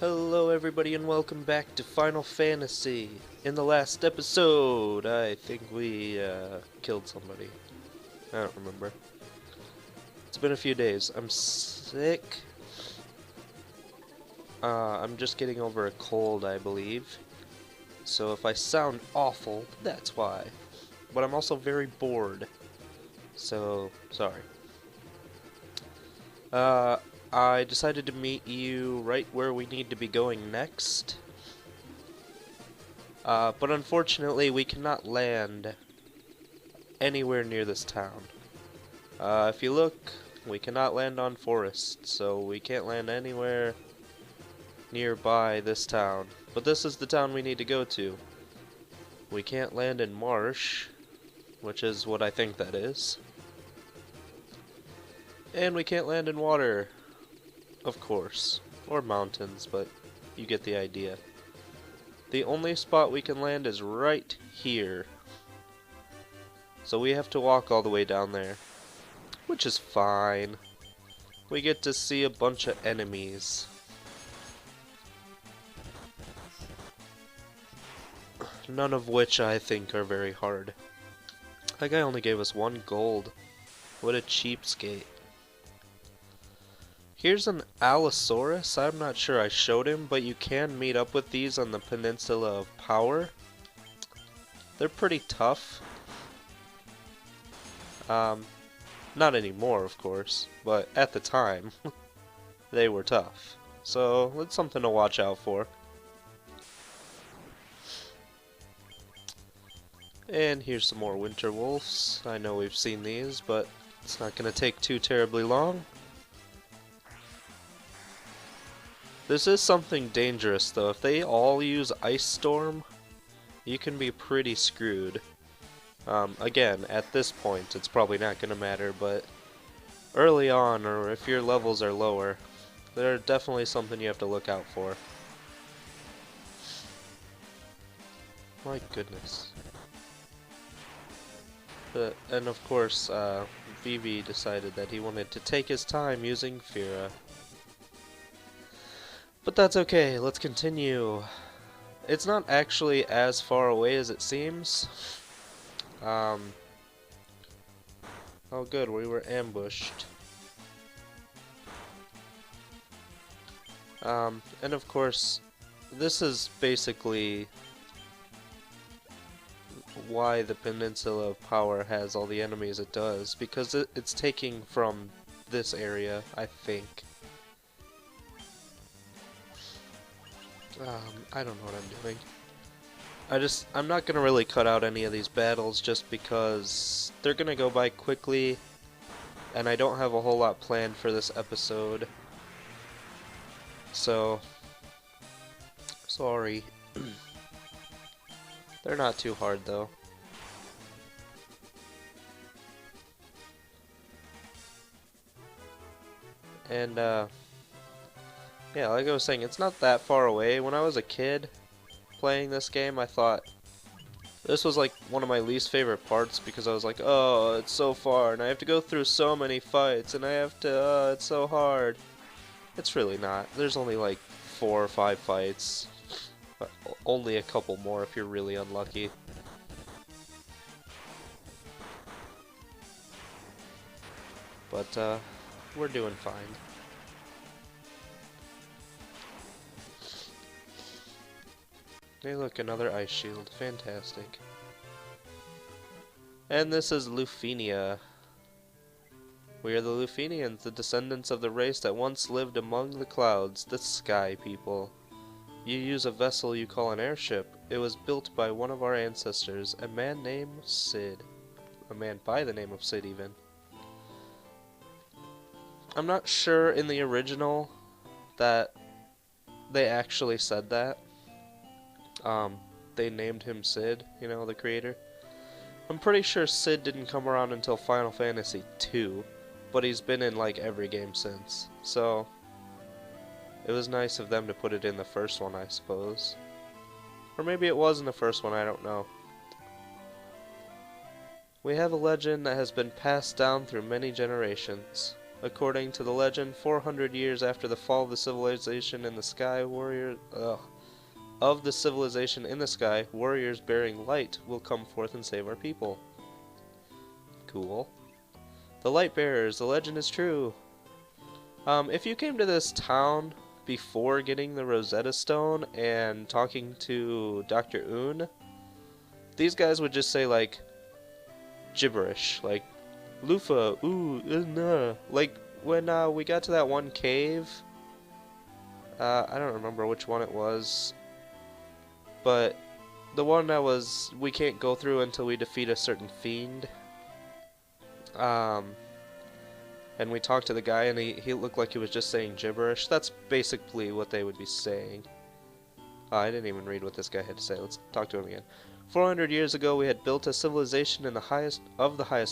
Hello everybody and welcome back to Final Fantasy. In the last episode, I think we killed somebody. I don't remember. It's been a few days. I'm sick. I'm just getting over a cold, I believe. So if I sound awful, that's why. But I'm also very bored. So, sorry. I decided to meet you right where we need to be going next. But unfortunately, we cannot land anywhere near this town. If you look, we cannot land on forest, so we can't land anywhere nearby this town. But this is the town we need to go to. We can't land in marsh, which is what I think that is. And we can't land in water, of course. Or mountains, but you get the idea. The only spot we can land is right here. So we have to walk all the way down there. Which is fine. We get to see a bunch of enemies. None of which I think are very hard. That guy only gave us 1 gold. What a cheapskate. Here's an Allosaurus. I'm not sure I showed him, but you can meet up with these on the Peninsula of Power. They're pretty tough. Not anymore, of course, but at the time, they were tough. So, it's something to watch out for. And here's some more winter wolves. I know we've seen these, but it's not going to take too terribly long. This is something dangerous, though. If they all use Ice Storm, you can be pretty screwed. Again, at this point, it's probably not going to matter, but early on, or if your levels are lower, they're definitely something you have to look out for. My goodness. And of course, Vivi decided that he wanted to take his time using Fira. But that's okay, let's continue. It's not actually as far away as it seems. Oh good, we were ambushed. And of course, this is basically why the Peninsula of Power has all the enemies it does, because it's taking from this area, I think. I don't know what I'm doing. I'm not gonna really cut out any of these battles just because they're gonna go by quickly, and I don't have a whole lot planned for this episode. So, sorry. They're not too hard though. And yeah, like I was saying, it's not that far away. When I was a kid playing this game, I thought this was like one of my least favorite parts because I was like, oh, it's so far and I have to go through so many fights and I have to, it's so hard. It's really not. There's only like 4 or 5 fights. Only a couple more if you're really unlucky. But we're doing fine. Hey look, another ice shield. Fantastic. And this is Lufenia. We are the Lufenians, the descendants of the race that once lived among the clouds, the Sky People. You use a vessel you call an airship. It was built by one of our ancestors, a man named Sid. A man by the name of Sid, even. I'm not sure in the original that they actually said that. They named him Sid, you know, the creator. I'm pretty sure Sid didn't come around until Final Fantasy II, but he's been in like every game since. So, it was nice of them to put it in the first one, I suppose. Or maybe it was in the first one, I don't know. We have a legend that has been passed down through many generations. According to the legend, 400 years after the fall of the civilization in the sky, warriors bearing light will come forth and save our people. Cool. The light bearers, the legend is true. If you came to this town before getting the Rosetta Stone and talking to Dr. Un, these guys would just say like gibberish, like Lufa, ooh, nah. Like when we got to that one cave, I don't remember which one it was, but the one that was we can't go through until we defeat a certain fiend. And we talked to the guy, and he looked like he was just saying gibberish. That's basically what they would be saying. I didn't even read what this guy had to say. Let's talk to him again. 400 years ago, we had built a civilization in the highest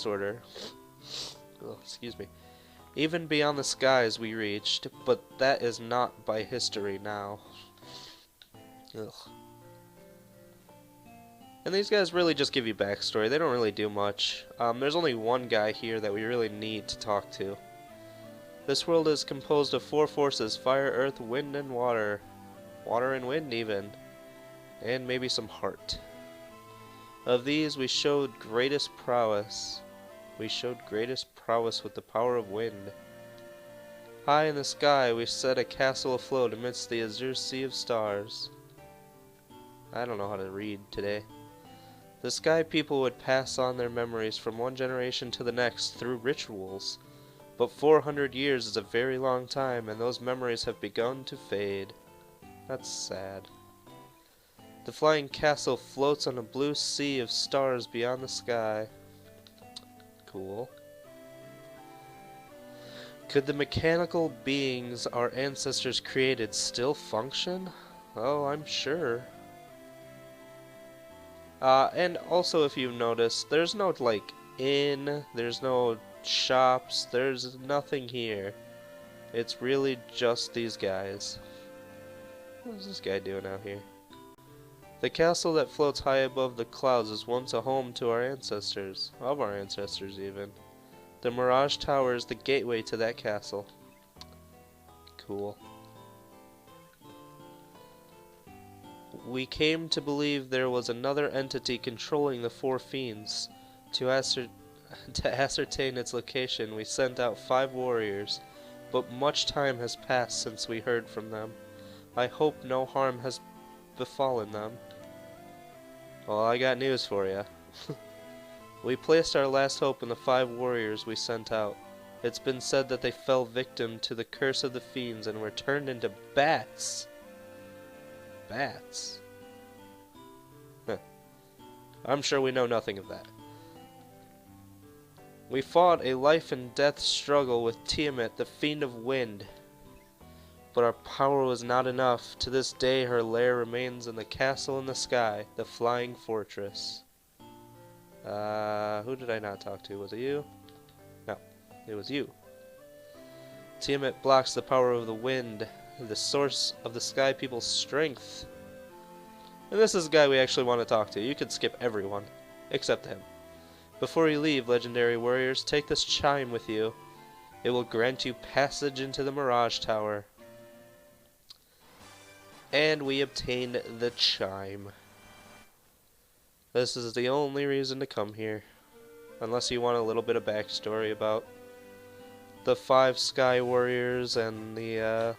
order. Ugh, excuse me. Even beyond the skies we reached, but that is not by history now. Ugh. And these guys really just give you backstory. They don't really do much. There's only one guy here that we really need to talk to. This world is composed of 4 forces: fire, earth, wind, and water. Water and wind, even. And maybe some heart. Of these, we showed greatest prowess. We showed greatest prowess with the power of wind. High in the sky, we set a castle afloat amidst the azure sea of stars. I don't know how to read today. The sky people would pass on their memories from one generation to the next through rituals. But 400 years is a very long time, and those memories have begun to fade. That's sad. The flying castle floats on a blue sea of stars beyond the sky. Cool. Could the mechanical beings our ancestors created still function? Oh, I'm sure. And also, if you've noticed, there's no, like, inn, there's no shops, there's nothing here. It's really just these guys. What is this guy doing out here? The castle that floats high above the clouds is once a home to our ancestors, of our ancestors even. The Mirage Tower is the gateway to that castle. Cool. We came to believe there was another entity controlling the 4 fiends. To ascertain its location, we sent out 5 warriors, but much time has passed since we heard from them. I hope no harm has befallen them. Well, I got news for you. We placed our last hope in the 5 warriors we sent out. It's been said that they fell victim to the curse of the fiends and were turned into bats. Bats? Huh. I'm sure we know nothing of that. We fought a life and death struggle with Tiamat, the fiend of wind. But our power was not enough. To this day her lair remains in the castle in the sky, the flying fortress. Who did I not talk to? Was it you? No, it was you. Tiamat blocks the power of the wind, the source of the sky people's strength. And this is the guy we actually want to talk to. You could skip everyone, except him. Before you leave, legendary warriors, take this chime with you. It will grant you passage into the Mirage Tower. And we obtained the chime. This is the only reason to come here. Unless you want a little bit of backstory about the 5 sky warriors and the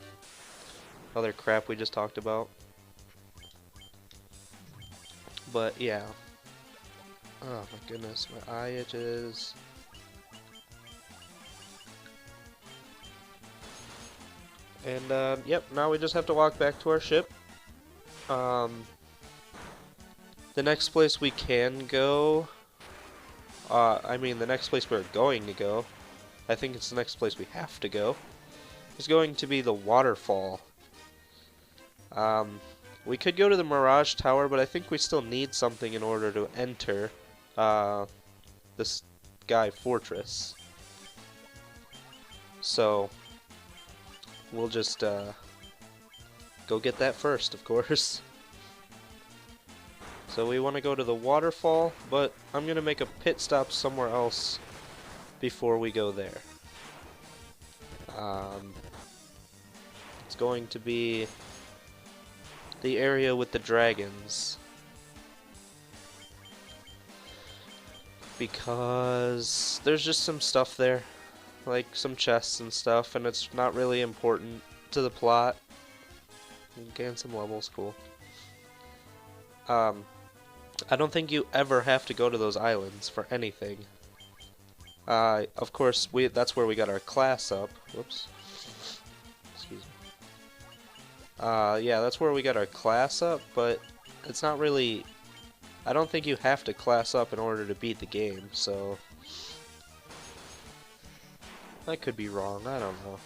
other crap we just talked about. But yeah. Oh my goodness, my eye itches. And yep, now we just have to walk back to our ship. The next place we can go, the next place we're going to go, I think it's the next place we have to go, is going to be the waterfall. We could go to the Mirage Tower, but I think we still need something in order to enter this Sky Fortress. So we'll just go get that first, of course. So we want to go to the waterfall, but I'm going to make a pit stop somewhere else before we go there. Um, it's going to be the area with the dragons. Because there's just some stuff there, like some chests and stuff, and it's not really important to the plot. Gain some levels, cool. I don't think you ever have to go to those islands for anything. Of course, that's where we got our class up. Whoops. Excuse me. Yeah, that's where we got our class up, but it's not really... I don't think you have to class up in order to beat the game, so... I could be wrong, I don't know.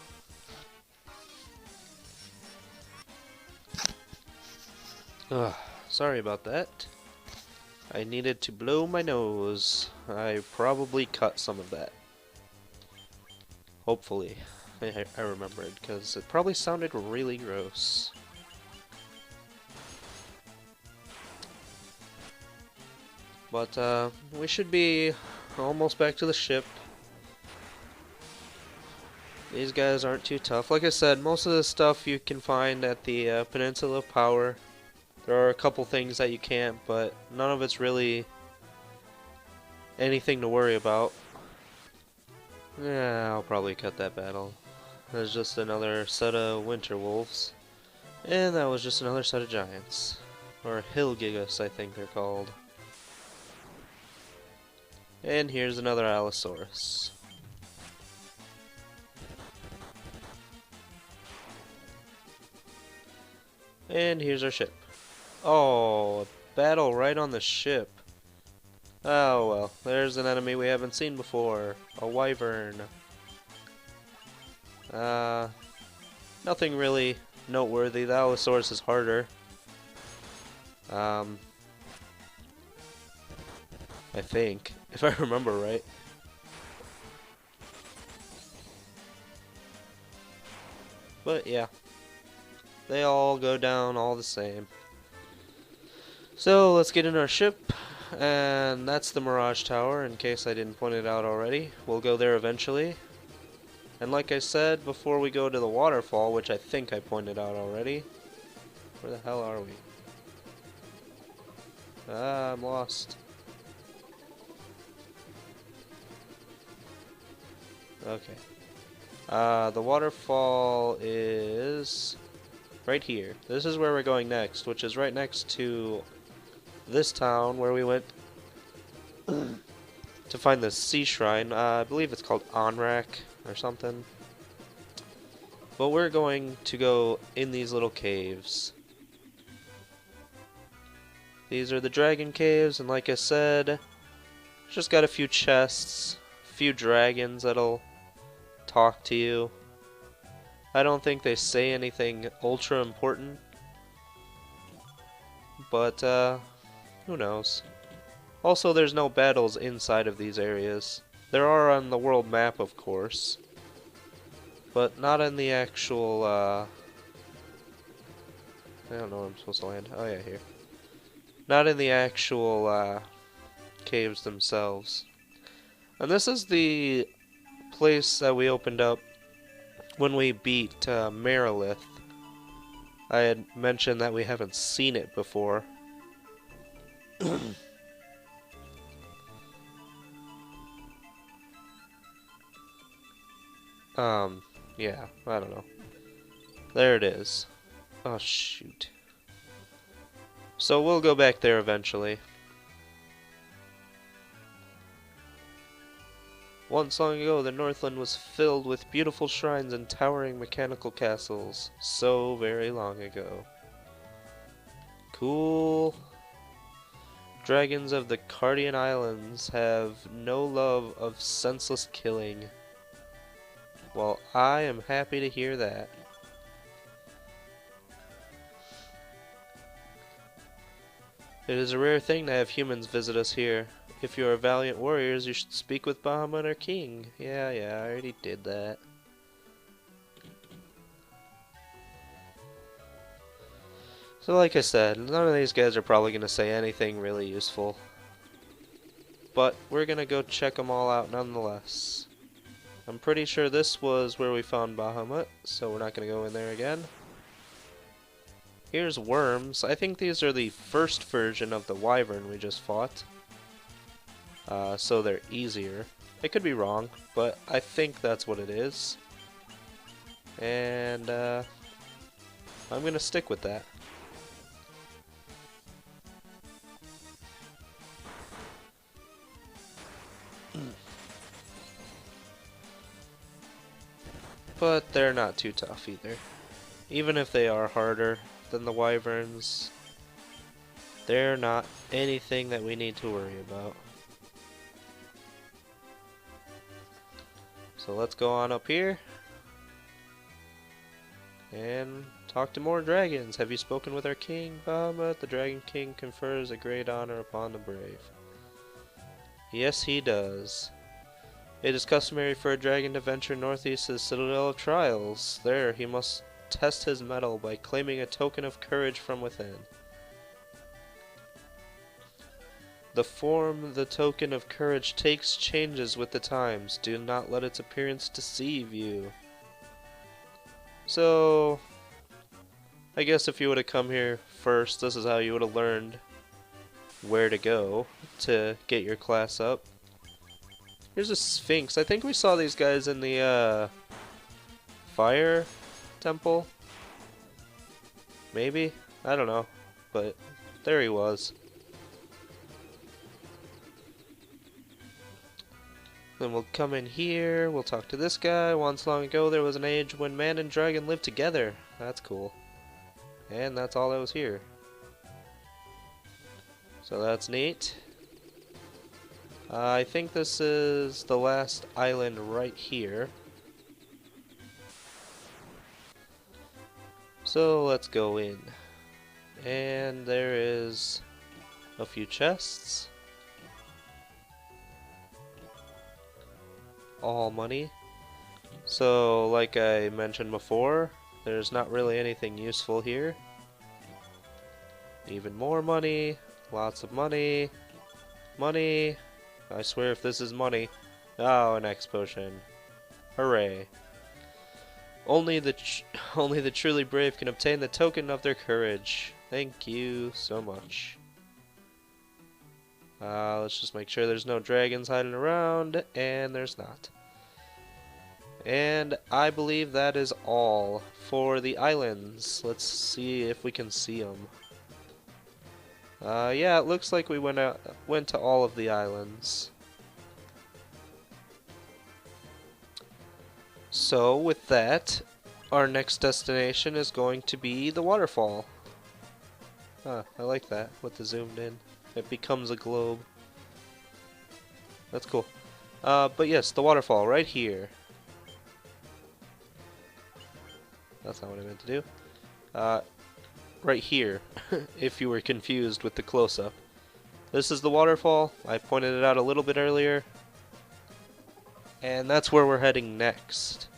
Ugh, sorry about that. I needed to blow my nose. I probably cut some of that. Hopefully. I remembered, because it probably sounded really gross. But, we should be almost back to the ship. These guys aren't too tough. Like I said, most of this stuff you can find at the Peninsula of Power. There are a couple things that you can't, but none of it's really anything to worry about. Yeah, I'll probably cut that battle. There's just another set of winter wolves. And that was just another set of giants. Or hill gigas, I think they're called. And here's another Allosaurus. And here's our ship. Oh, a battle right on the ship. Oh well, there's an enemy we haven't seen before. A wyvern. Nothing really noteworthy. The Allosaurus is harder. I think, if I remember right. But yeah, they all go down all the same. So let's get in our ship, and that's the Mirage Tower, in case I didn't point it out already. We'll go there eventually. And like I said, before we go to the waterfall, which I think I pointed out already. Where the hell are we? Ah, I'm lost. Okay. The waterfall is right here. This is where we're going next, which is right next to this town where we went to find the sea shrine. I believe it's called Onrak or something. But we're going to go in these little caves. These are the dragon caves, and like I said, just got a few chests, a few dragons that'll talk to you. I don't think they say anything ultra important, but who knows. Also, there's no battles inside of these areas. There are on the world map, of course, but not in the actual, I don't know where I'm supposed to land. Oh yeah, here. Not in the actual, caves themselves. And this is the place that we opened up when we beat, Merilith. I had mentioned that we haven't seen it before. Yeah, I don't know. There it is. Oh, shoot. So we'll go back there eventually. Once long ago, the Northland was filled with beautiful shrines and towering mechanical castles. So very long ago. Cool. Dragons of the Cardian Islands have no love of senseless killing. Well, I am happy to hear that. It is a rare thing to have humans visit us here. If you are valiant warriors, you should speak with Bahamut, our king. Yeah, I already did that. So like I said, none of these guys are probably going to say anything really useful. But we're going to go check them all out nonetheless. I'm pretty sure this was where we found Bahamut, so we're not going to go in there again. Here's worms. I think these are the first version of the wyvern we just fought. So they're easier. I could be wrong, but I think that's what it is. And I'm going to stick with that. But they're not too tough either. Even if they are harder than the wyverns, they're not anything that we need to worry about. So let's go on up here and talk to more dragons. Have you spoken with our king, Bahamut? The Dragon King confers a great honor upon the brave. Yes, he does. It is customary for a dragon to venture northeast to the Citadel of Trials. There, he must test his mettle by claiming a token of courage from within. The form the token of courage takes changes with the times. Do not let its appearance deceive you. So, I guess if you would have come here first, this is how you would have learned where to go to get your class up. Here's a Sphinx. I think we saw these guys in the fire temple. Maybe? I don't know. But there he was. Then we'll come in here. We'll talk to this guy. Once long ago there was an age when man and dragon lived together. That's cool. And that's all that was here. So that's neat. I think this is the last island right here. So let's go in. And there is a few chests. All money. So like I mentioned before, there's not really anything useful here. Even more money. Lots of money. Money. I swear if this is money. Oh, an X potion. Hooray. Only the truly brave can obtain the token of their courage. Thank you so much. Let's just make sure there's no dragons hiding around, and there's not. And I believe that is all for the islands. Let's see if we can see them. Yeah, it looks like we went to all of the islands. So with that, our next destination is going to be the waterfall. I like that with the zoomed in. It becomes a globe. That's cool. But yes, the waterfall right here. That's not what I meant to do. Right here, if you were confused with the close-up. This is the waterfall. I pointed it out a little bit earlier. And that's where we're heading next.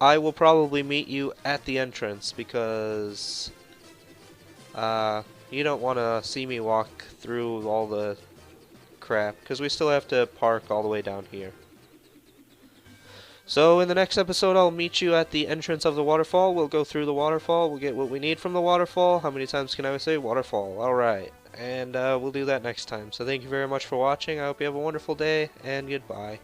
I will probably meet you at the entrance because you don't want to see me walk through all the crap because we still have to park all the way down here. So in the next episode, I'll meet you at the entrance of the waterfall. We'll go through the waterfall. We'll get what we need from the waterfall. How many times can I say waterfall? Alright. And we'll do that next time. So thank you very much for watching. I hope you have a wonderful day, and goodbye.